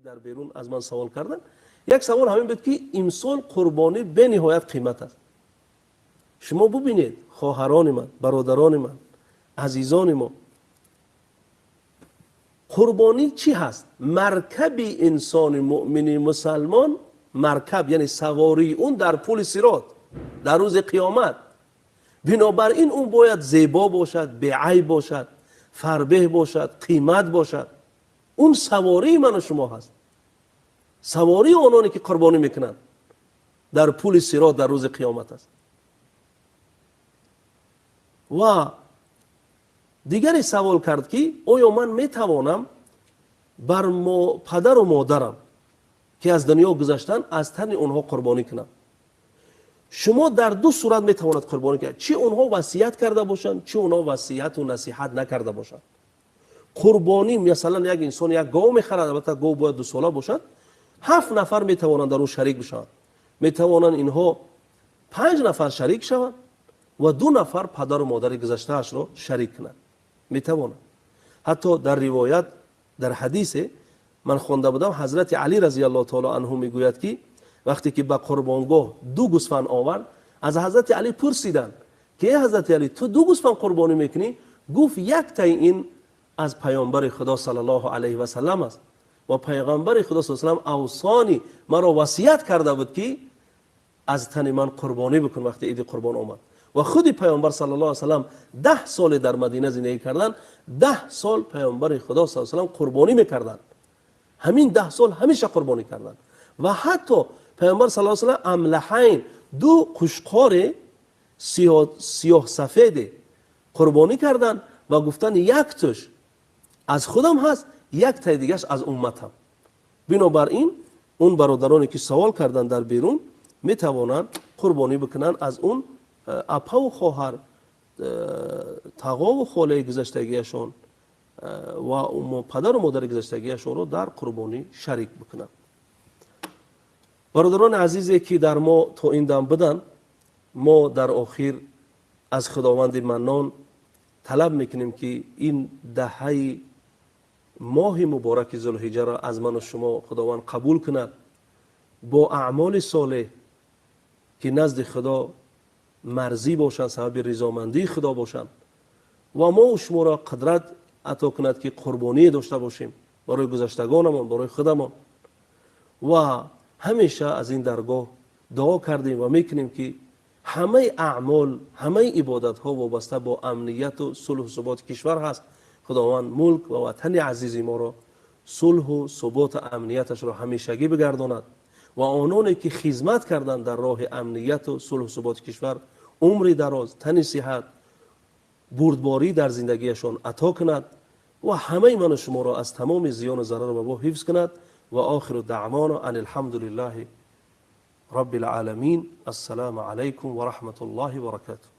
در بیرون از من سوال کردن. یک سوال همین بود که امسال قربانی به نهایت قیمت است. شما ببینید خواهران من، برادران من، عزیزان ما، قربانی چی هست؟ مرکب انسان مؤمن مسلمان، مرکب یعنی سواری اون در پل صراط در روز قیامت. بنابراین اون باید زیبا باشد، بی‌عیب باشد، فربه باشد، قیمت باشد. اون سواری من و شما هست، سواری آنانی که قربانی میکنند در پل صراط در روز قیامت است. و دیگری سوال کرد که آیا من میتوانم بر پدر و مادرم که از دنیا گذشتن از تن اونها قربانی کنم؟ شما در دو صورت میتواند قربانی کنید، چه اونها وصیت کرده باشند، چه اونها وصیت و نصیحت نکرده باشند. قربانی مثلا یک انسان یک گاو میخرد، البته گاو باید 2 ساله باشد، 7 نفر میتوانند در اون شریک بشوند. میتوانند اینها 5 نفر شریک شوند و 2 نفر پدر و مادر گذشته اش را شریک کنند. میتوانند. حتی در روایت در حدیث من خوانده بودم، حضرت علی رضی الله تعالی عنه میگوید که وقتی که به قربانگاه 2 گوسفند آورد، از حضرت علی پرسیدند که حضرت علی تو 2 گوسفند قربانی میکنی؟ گفت یک تای این از پیامبر خدا صلی الله علیه و سلم است و پیغمبر خدا صلی الله علیه و سلم اوصانی مرا وصیت کرده بود که از تن من قربانی بکن وقتی عید قربان آمد. و خود پیامبر صلی الله علیه و سلم 10 سال در مدینه زندگی کردند، 10 سال پیامبر خدا صلی الله علیه و سلم قربانی میکردند. همین 10 سال همیشه قربانی کردند. و حتی پیامبر صلی الله علیه و سلم املحین 2 قشقار سیاه سفید قربانی کردند و گفتن یک تاش از خودم هست، یک تای دیگهش از امتم. بنابراین اون برادرانی که سوال کردن در بیرون میتوانند قربانی بکنن از اون اپا و خواهر، تقا و خاله گذشتگیشون و پدر و مادر گذشتگیشون رو در قربانی شریک بکنن. برادران عزیزی که در ما تا این دم بدن، ما در آخر از خداوند منان طلب میکنیم که این دهه ماه مبارک ذوالحجه را از من و شما خداوند قبول کند با اعمال صالح که نزد خدا مرضی باشند، سبب رضامندی خدا باشند و ما و شما را قدرت عطا کند که قربانی داشته باشیم برای گذشتگانمان، برای خودمان. و همیشه از این درگاه دعا کردیم و میکنیم که همه اعمال، همه عبادت ها وابسته با امنیت و صلح و ثبات کشور هست. خداوند ملک و وطن عزیز ما را صلح و ثبات و امنیتش را همیشگی بگرداند و آنانی که خدمت کردند در راه امنیت و صلح و ثبات کشور عمر دراز، تن صحت، بردباری در زندگیشان عطا کند و همه من و شما را از تمام زیان و ضرر و وبا حفظ کند. و آخر دعوانا ان الحمد لله رب العالمین. السلام علیکم و رحمت الله و برکاته.